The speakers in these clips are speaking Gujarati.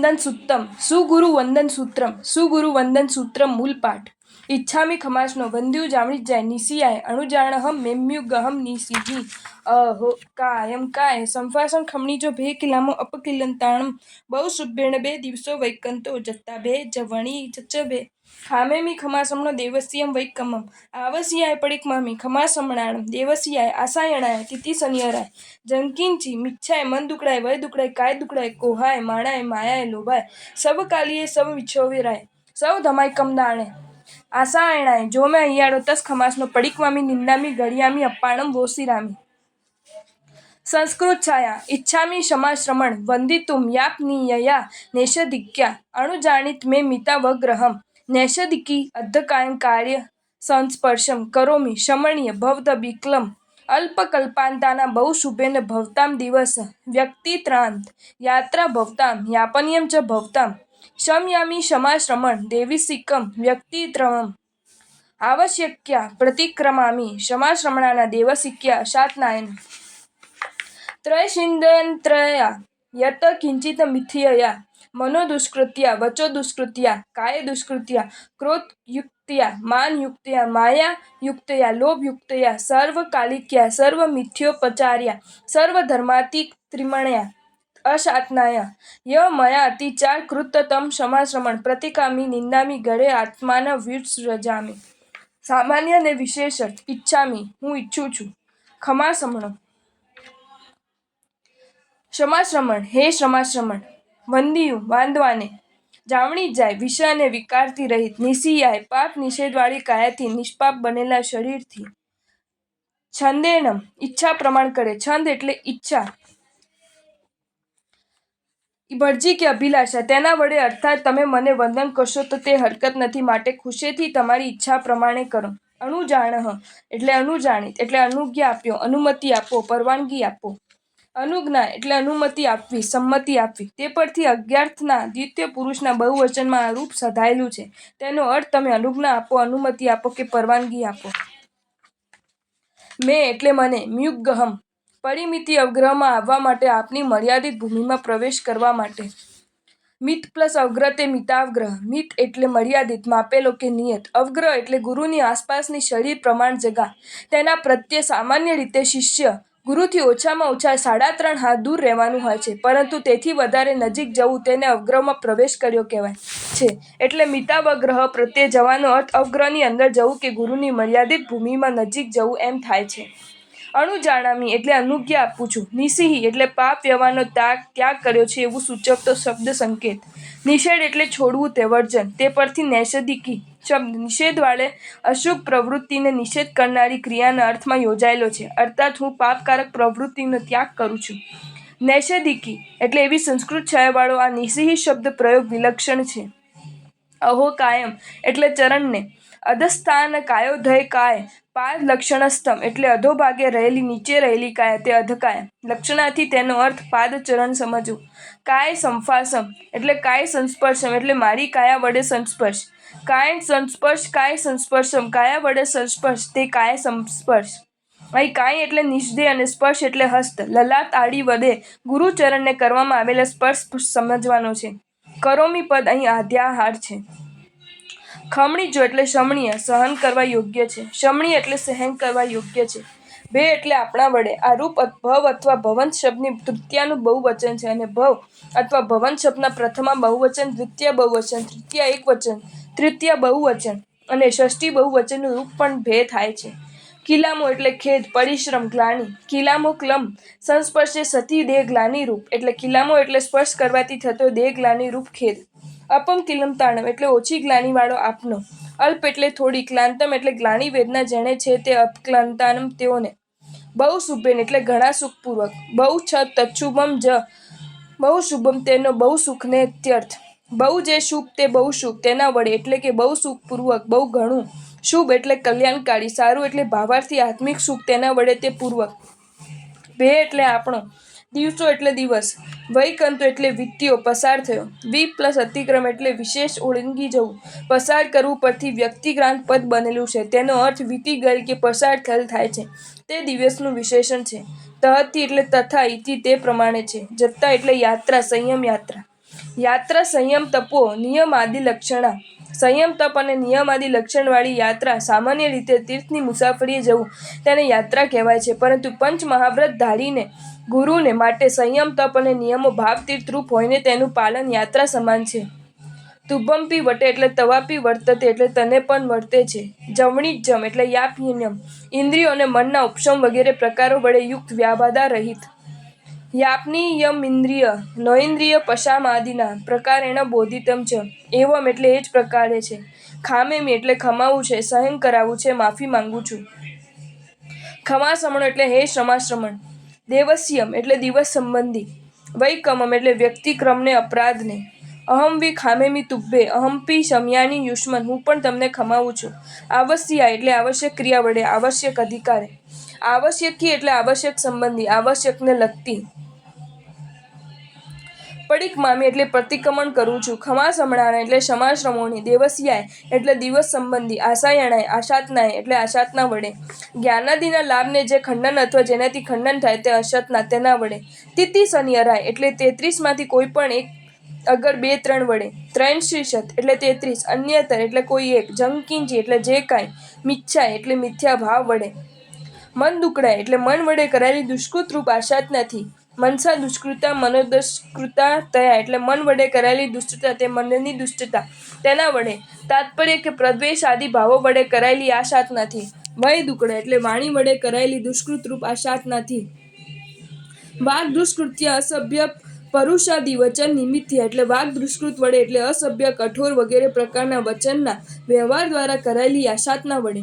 वंदन सूत्रम सुगुरु वंदन सूत्रम सुगुरु वंदन सूत्रम मूल पाठ इच्छामी खमासनो वंद्यु जामणी जाय निसियाय अणुजाणहम मेम्युगहम निसिही अहो काय संफासन खमणी जो भे किलामो अपकिलंताणम बहु शुभेण बे दिवसो वैकंतो जत्ता बे जवणी चचबे खामेमी खमासमनो देवस्यम वैकमम आवसियाय पडिकमामी खमासमणाणम देवसियाय आसायणाय तिथि सनियराय जंकिंची मिच्छाय मन दुकड़ाय वय दुकड़ाय काय दुकड़ाय कोहाय माणाय मायाय लोभाय सब कालिये सब विछोविराय સૌ ધમાઈ કમદાણે આસાયણાય જો મેં અહિયાળો તસ ખમાસનો પડીકવામી નિંદામી ઘડિયામી અપ્પાણમ વોસીરામી સંસ્કૃત છાયા ઈચ્છામી ક્ષમાશ્રમણ વંદિતુમ યાપનીયયા નેષધિક્યા અણુજાણિત મે મિતા વગ્રહમ નેષધિકી અર્ધકાયમ કાર્ય સંસ્પર્શમ કરોમી શમણીય ભવદ બિક્લમ અલ્પકલ્પાંતાના બહુ શુભેન ભવતામ દિવસ વ્યક્તિત્રાંત યાત્રા ભવતામ યાપન્યમ ચ ભવતામ શમયામી ક્ષમાશ્રમણ દેવીસિકમ વ્યક્તિત્રમમ આવશ્યક્યા પ્રતિક્રમામી ક્ષમાશ્રમણાના દેવસિક્યા શાતનાયન ત્રયશિંદયંત્રયા યત કિંચિત મિથ્યયા મનોદુષ્કૃત્યા વચો દુષ્કૃત્યા કાય દુષ્કૃત્યા ક્રોધયુક્ત્યા માનયુક્ત્યા માયાયુક્ત્યા લોભયુક્ત્યા સર્વકાલિક્યા સર્વ મિથ્યોપચાર્યા સર્વધર્માતિક ત્રિમણ્યા અશાતનાય ય મયા અતિચાર કૃતતમ ક્ષમાશ્રમણ પ્રતિકામી નિંદામી ગળે આત્માના વિસૃજામી સામાન્ય અને વિશેષ ઈચ્છામી હું ઈચ્છું છું ખમાસમણો ક્ષમાશ્રમણ હે ક્ષમાશ્રમણ વંદિયું વાંદવાને જામણી જાય વિષય અને વિકારથી રહિત નિસિયાય પાપ નિષેધવાળી કાયાથી નિષ્પાપ બનેલા શરીરથી છંદેનમ ઈચ્છા પ્રમાણ કરે છંદ એટલે ઈચ્છા મરજી કે અભિલાષા તેના વડે અર્થાત તમે મને વંદન કરશો તો તે હરકત નથી માટે ખુશીથી તમારી ઈચ્છા પ્રમાણે કરો અણુજાણહ એટલે અનુજાણિત એટલે અનુજ્ઞા આપ્યો અનુમતિ આપો પરવાનગી આપો અનુજ્ઞા એટલે અનુમતિ આપવી સંમતિ આપવી તે પરથી અજ્ઞાર્થના દ્વિતીય પુરુષના બહુવચનમાં આ રૂપ સધાયેલું છે તેનો અર્થ તમે અનુજ્ઞા આપો અનુમતિ આપો કે પરવાનગી આપો મેં એટલે મને મ્યુગહમ પરિમિતિ અવગ્રહમાં આવવા માટે આપની મર્યાદિત ભૂમિમાં પ્રવેશ કરવા માટે મિત પ્લસ અવગ્રહ તે મિતાવગ્રહ મિત એટલે મર્યાદિત માપેલો કે નિયત અવગ્રહ એટલે ગુરુની આસપાસની શરીર પ્રમાણ જગા તેના પ્રત્યે સામાન્ય રીતે શિષ્ય ગુરુથી ઓછામાં ઓછા 3.5 હાથ દૂર રહેવાનું હોય છે પરંતુ તેથી વધારે નજીક જવું તેને અવગ્રહમાં પ્રવેશ કર્યો કહેવાય છે એટલે મિતાવગ્રહ પ્રત્યે જવાનો અર્થ અવગ્રહની અંદર જવું કે ગુરુની મર્યાદિત ભૂમિમાં નજીક જવું એમ થાય છે અણુજાણામી એટલે અનુજ્ઞા આપું છું નિસિહી એટલે પાપ વ્યવહારનો ત્યાગ કર્યો છે એવું સૂચવતો શબ્દ સંકેત નિષેધ એટલે છોડવું તે વર્જન તે પરથી નૈષધિકી શબ્દ નિષેધ વાળે અશુભ પ્રવૃત્તિને નિષેધ કરનારી ક્રિયાના અર્થમાં યોજાયેલો છે અર્થાત હું પાપકારક પ્રવૃત્તિનો ત્યાગ કરું છું નૈષધિકી એટલે એવી સંસ્કૃત છાયાવાળો આ નિસિહી શબ્દ પ્રયોગ વિલક્ષણ છે અહો કાયમ એટલે ચરણને અધસ્થાન કાયોધય કાય પાદ લક્ષણસ્તમ એટલે અધોભાગે રહેલી નીચે રહેલી કાય તે અધકાય લક્ષણાથી તેનો અર્થ પાદ ચરણ સમજવું કાય સંફાસમ એટલે કાય સંસ્પર્શમ એટલે મારી કાયા વડે સંસ્પર્શ કાય સંસ્પર્શ કાય સંસ્પર્શમ કાયા વડે સંસ્પર્શ તે કાય સંસ્પર્શ અહીં કાય એટલે નિષેધ અને સ્પર્શ એટલે હસ્ત લલાટ આડી વડે ગુરુચરણને કરવામાં આવેલા સ્પર્શ સમજવાનો છે કરોમી પદ અહીં આધ્યાહાર છે ખમણીજો એટલે શમણીય સહન કરવા યોગ્ય છે શમણીય એટલે સહન કરવા યોગ્ય છે ભે એટલે આપણા વડે આ રૂપ ભવ અથવા ભવંત શબ્દની તૃતીયાનું બહુવચન છે અને ભવ અથવા ભવંત શબ્દના પ્રથમા બહુવચન દ્વિતીય બહુવચન તૃતીય એકવચન તૃતીય બહુવચન અને ષષ્ઠી બહુવચનનું રૂપ પણ ભે થાય છે કિલામો એટલે ખેદ પરિશ્રમ ગ્લાની કિલામો ક્લમ સંસ્પર્શે સતી દેહ ગ્લાની રૂપ એટલે કિલામો એટલે સ્પર્શ કરવાથી થતો દેહ ગ્લાની રૂપ ખેદ અપમ કિલમતાણમ એટલે ઓછી ગ્લાનીવાળો આપનો અલ્પ એટલે થોડી ક્લાંતમ એટલે ગ્લાની વેદના જેણે છે તે અપક્લાંતાનમ તેઓને બહુ શુભેન એટલે ઘણા સુખપૂર્વક બહુ છ તચ્છુભમ જ બહુ શુભમ તેનો બહુ સુખને ત્યર્થ બહુ જે શુભ તે બહુ શુભ તેના વડે એટલે કે બહુ સુખપૂર્વક બહુ ઘણું શુભ એટલે કલ્યાણકારી સારું એટલે ભાવાર્થી આત્મિક સુખ તેના વડે તે પૂર્વક ભે એટલે આપણો દિવસો એટલે દિવસ વૈકંતો એટલે વિત્યો પસાર થયો વિ પ્લસ અતિક્રમ એટલે વિશેષ ઓળંગી જવું પસાર કરવું પરથી વ્યક્તિગ્રાંત પદ બનેલું છે તેનો અર્થ વીતી ગયેલ કે પસાર થયેલ થાય છે તે દિવસનું વિશેષણ છે તહથી એટલે તથા ઇતિ તે પ્રમાણે છે જત્તા એટલે યાત્રા સંયમ યાત્રા યાત્રા સંયમ તપો નિયમાદિ લક્ષણા. સંયમ તપ અને નિયમાદિ લક્ષણવાળી યાત્રા. સામાન્ય રીતે તીર્થની મુસાફરીએ જવું તેને યાત્રા કહેવાય છે, પરંતુ પંચ મહાવ્રત ધારીને ગુરુને માટે સંયમ તપ અને નિયમો ભાવતીર્થરૂપ હોઈને તેનું પાલન યાત્રા સમાન છે. તુભ્યંપી વટે એટલે તવાપી વર્તતે એટલે તને પણ વર્તે છે. જમણી જમ એટલે યાપ્યનિયમ ઇન્દ્રિયો અને મનના ઉપશમ વગેરે પ્રકારો વડે યુક્ત વ્યાબાધા રહિત. યાપનિયમિન્દ્રિય નૈન્દ્રિય પશામાદિના પ્રકારેણ બોધિતમ છે. એવમ એટલે એ જ પ્રકારે છે. ખામેમી એટલે ખમાવું છે, સહન કરાવું છે, માફી માંગુ છું. ખમાશ્રમણ એટલે હે ક્ષમાશ્રમણ. દેવસ્યમ એટલે દિવસ સંબંધી. વૈકમમ એટલે વ્યક્તિક્રમને અપરાધને. અહંવિ ખામેમી તુભ્યે અહંપી શમ્યાની યુષ્મન હું પણ તમને ખમાવું છું. આવશ્યા એટલે આવશ્યક ક્રિયા વડે આવશ્યક અધિકારે. આવશ્યકી એટલે આવશ્યક સંબંધી આવશ્યકને લગતી. પડિક્મામી એટલે પ્રતિક્રમણ કરું છું. ખમાસમણાને એટલે ક્ષમાશ્રમોની. દેવસ્યાય એટલે દિવસ સંબંધી. આશાયણાય આશાતનાય એટલે આશાતના વડે. જ્ઞાનાદિના લાભને જે ખંડન અથવા જેનાથી ખંડન થાય તે અસતના તેના વડે. તિતિસન્યરાય એટલે 33 માંથી કોઈ પણ એક અગર 2 3 વડે. ત્રૈંશિષત એટલે 33. અન્યતર એટલે કોઈ એક. જંકિંચી એટલે જે કાંઈ. મિચ્છાય એટલે મિથ્યા ભાવ વડે. મન દુકડાય એટલે મન વડે કરાયેલી દુષ્કૃત રૂપ આશાતનાથી. મનસા દુષ્કૃતા મનોદુષ્કૃતા તયા એટલે મન વડે કરાયેલી દુષ્ટતા તે મનની દુષ્ટતા તેના વડે. તાત્પર્ય કે પ્રદ્વેષ આદિ ભાવો વડે કરાયેલી આશાતનાથી. વય દુકડાય એટલે વાણી વડે કરાયેલી દુષ્કૃત રૂપ આશાતનાથી. વાગ દુષ્કૃત્ય અસભ્ય પરુષાદિ વચન નિમિત્ય એટલે વાગ દુષ્કૃત વડે એટલે અસભ્ય કઠોર વગેરે પ્રકારના વચનના વ્યવહાર દ્વારા કરાયેલી આશાતના વડે.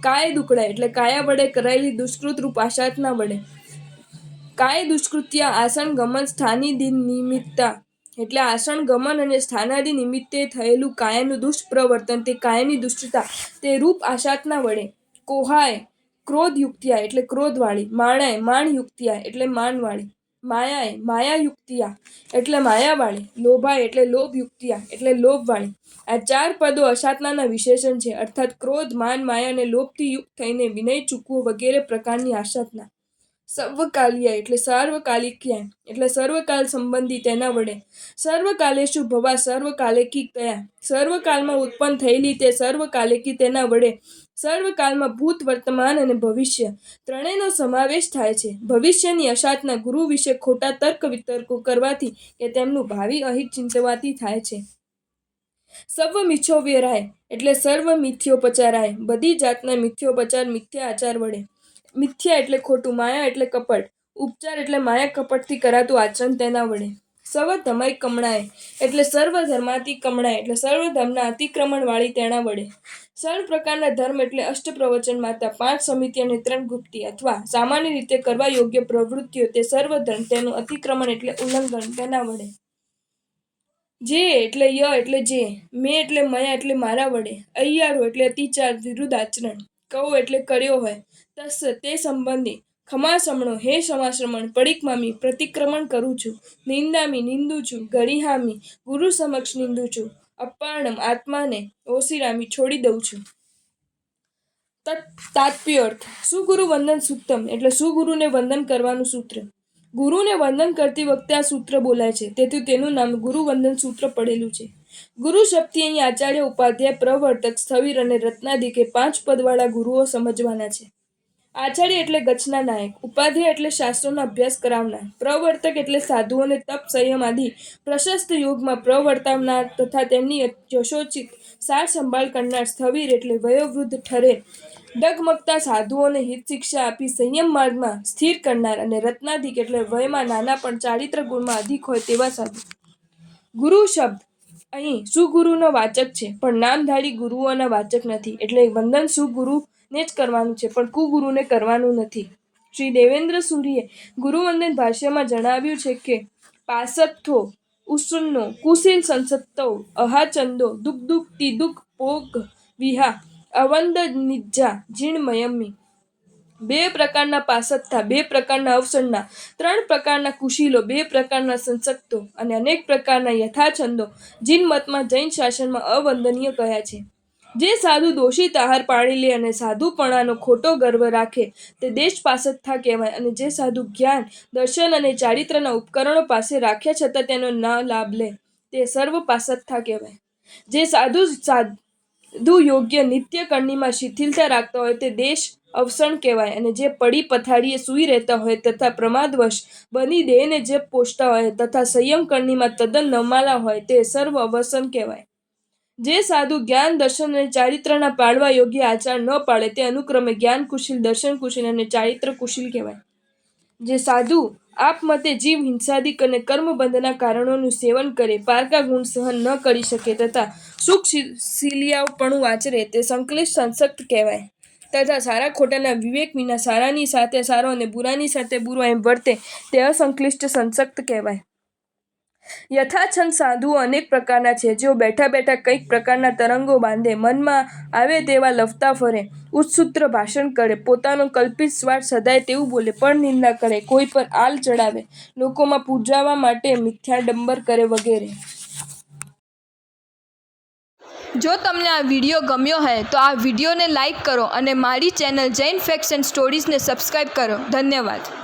કાય દુકડાય એટલે કાયા વડે કરાયેલી દુષ્કૃત રૂપ આશાતના વડે. કાય દુષ્કૃત્ય આસન ગમન સ્થાનિધિ નિમિત્તા એટલે આસન ગમન અને સ્થાનાદિ નિમિત્તે થયેલું કાયાનું દુષ્પ્રવર્તન તે કાયાની દુષ્ટતા તે રૂપ આશાતના વડે. કોહાય ક્રોધયુક્ત્યા એટલે ક્રોધવાળી. માણાય માણયુક્ત્યા એટલે માનવાળી. માયાય માયાયુક્ત્યા એટલે માયાવાળી. લોભાય એટલે લોભયુક્ત્યા એટલે લોભવાળી. આ 4 પદો અશાતનાના વિશેષણ છે, અર્થાત ક્રોધ માન માયા અને લોભથી યુક્ત થઈને વિનય ચૂકવો વગેરે પ્રકારની આશાતના. સર્વકાલીય એટલે સાર્વકાલિક્યા એટલે સર્વકાલ સંબંધી તેના વડે. સર્વકાલેષુ ભવા સર્વકાલિકી તયા સર્વકાલમાં ઉત્પન્ન થયેલી તે સર્વકાલિકી તેના વડે. સર્વકાલમાં ભૂત વર્તમાન અને ભવિષ્ય ત્રણેયનો સમાવેશ થાય છે. ભવિષ્યની અશાતના ગુરુ વિશે ખોટા તર્ક વિતર્કો કરવાથી કે તેમનું ભાવિ અહિત ચિંતવાથી થાય છે. સર્વ મિથ્યોવ્યરાય એટલે સર્વ મિથ્યોપચારાય બધી જાતના મિથ્યોપચાર મિથ્યા આચાર વડે. મિથ્યા એટલે ખોટું, માયા એટલે કપટ, ઉપચાર એટલે માયા કપટથી કરાતું આચરણ તેના વડે. સર્વ ધર્માય કમણાય એટલે સર્વ ધર્માતિ કમણાય એટલે સર્વ ધર્મના અતિક્રમણ વાળી તેના વડે. સર્વ પ્રકારના ધર્મ એટલે અષ્ટપ્રવચન માતા 5 સમિતિ અને 3 ગુપ્તી અથવા સામાન્ય રીતે કરવા યોગ્ય પ્રવૃત્તિઓ તે સર્વ ધર્મ તેનું અતિક્રમણ એટલે ઉલ્લંઘન તેના વડે. જે એટલે ય એટલે જે. મેં એટલે મયા એટલે મારા વડે. અય્યારો એટલે અતિચાર વિરુદ્ધ આચરણ. કહો એટલે કર્યો હોય. તસ્સ તે સંબંધી. ખમાસમણો હે ક્ષમાશ્રમણ. પડિક્મામી પ્રતિક્રમણ કરું છું. નિંદામી નિંદું છું. ગરિહામી ગુરુ સમક્ષ નિંદું છું. અપાર્ણમ આત્માને ઓસિરામી છોડી દઉં છું. તાત્પર્યાર્થ. સુગુરુ વંદન સૂક્તમ એટલે સુગુરુને વંદન કરવાનું સૂત્ર. ગુરુને વંદન કરતી વખતે આ સૂત્ર બોલાય છે, તેથી તેનું નામ ગુરુ વંદન સૂત્ર પડેલું છે. ગુરુ શબ્દથી અહીં આચાર્ય, ઉપાધ્યાય, પ્રવર્તક, સ્થવિર અને રત્નાદિક એ 5 પદવાળા ગુરુઓ સમજવાના છે. આચાર્ય એટલે ગચના નાયક. ઉપાધ્યાય એટલે શાસ્ત્રોનો અભ્યાસ કરાવનાર. પ્રવર્તક એટલે સાધુઓને તપ સંયમ આદિ પ્રશસ્ત યોગમાં પ્રવર્તાવનાર તથા તેમની યશોચિત સાર સંભાળ કરનાર. સ્થવિર એટલે વયોવૃદ્ધ ઠરે ડગમગતા સાધુઓને હિત શિક્ષા આપી સંયમ માર્ગમાં સ્થિર કરનાર. અને રત્નાદિક એટલે વયમાં નાના પણ ચારિત્ર ગુણમાં અધિક હોય તેવા સાધુ. ગુરુ શબ્દ અહીં સુગુરુનો વાચક છે, પણ નામધારી ગુરુઓના વાચક નથી. એટલે વંદન સુગુરુને જ કરવાનું છે, પણ કુગુરુને કરવાનું નથી. શ્રી દેવેન્દ્ર સૂરીએ ગુરુવંદન ભાષ્યમાં જણાવ્યું છે કે પાસત્થો ઉસન્નો કુશીલ સંસત્તૌ અહાચંદો દુગ્ધુક્તિ દુઃખ પોગ વિહા અવંદ નિજ્જા જીણમયમી. 2 પ્રકારના પાસત્થા, 2 પ્રકારના અવસરના, 3 પ્રકારના કુશીલો, 2 પ્રકારના સંસક્તો અને અનેક પ્રકારના યથાછંદો જીનમતમાં જૈન શાસનમાં અવંદનીય કહ્યા છે. જે સાધુ દોષિત આહાર પાળી લે અને સાધુપણાનો ખોટો ગર્વ રાખે તે દેશ પાસત્થા કહેવાય. અને જે સાધુ જ્ઞાન દર્શન અને ચારિત્રના ઉપકરણો પાસે રાખ્યા છતાં તેનો ન લાભ લે તે તે સર્વ પાસત્થા કહેવાય. જે સાધુ યોગ્ય નિત્ય કરણીમાં શિથિલતા રાખતા હોય તે દેશ અવસણ કહેવાય, અને જે પડી પથારીએ સૂઈ રહેતા હોય તથા પ્રમાદવશ બની દેહને જે પોષતા હોય તથા સંયમ કરણીમાં તદ્દન નમાલા હોય તે સર્વ અવસન કહેવાય. જે સાધુ જ્ઞાન, દર્શન અને ચારિત્રના પાળવા યોગ્ય આચાર ન પાળે તે અનુક્રમે જ્ઞાન કુશીલ, દર્શન કુશીલ અને ચારિત્ર કુશીલ કહેવાય. જે સાધુ આપમતે જીવ હિંસાદિક અને કર્મબંધના કારણોનું સેવન કરે, પારકા ગુણ સહન ન કરી શકે તથા સુખ શીલિયાપણું આચરે તે સંશ્લિષ્ટ સંસક્ત કહેવાય. તથા સારા ખોટાના વિવેક વિના સારાની સાથે સારો અને બુરાની સાથે બુરો એમ વર્તે તે અસંશ્લિષ્ટ સંસક્ત કહેવાય. યથાછંદ સાધુઓ અનેક પ્રકારના છે. જેઓ બેઠા બેઠા કંઈક પ્રકારના તરંગો બાંધે, મનમાં આવે તેવા લફતા ફરે, ઉચ્છૃત ભાષણ કરે, પોતાનો કલ્પિત સ્વાર્થ સધાય તેવું બોલે, પરનિંદા કરે, કોઈ પર આલ ચડાવે, લોકોમાં પૂજાવા માટે મિથ્યાડંબર કરે વગેરે. જો તમને આ વિડીયો ગમ્યો હોય તો આ વિડીયોને લાઈક કરો અને મારી ચેનલ જૈન ફેક્ટ્સ એન્ડ સ્ટોરીઝને સબસ્ક્રાઈબ કરો. ધન્યવાદ.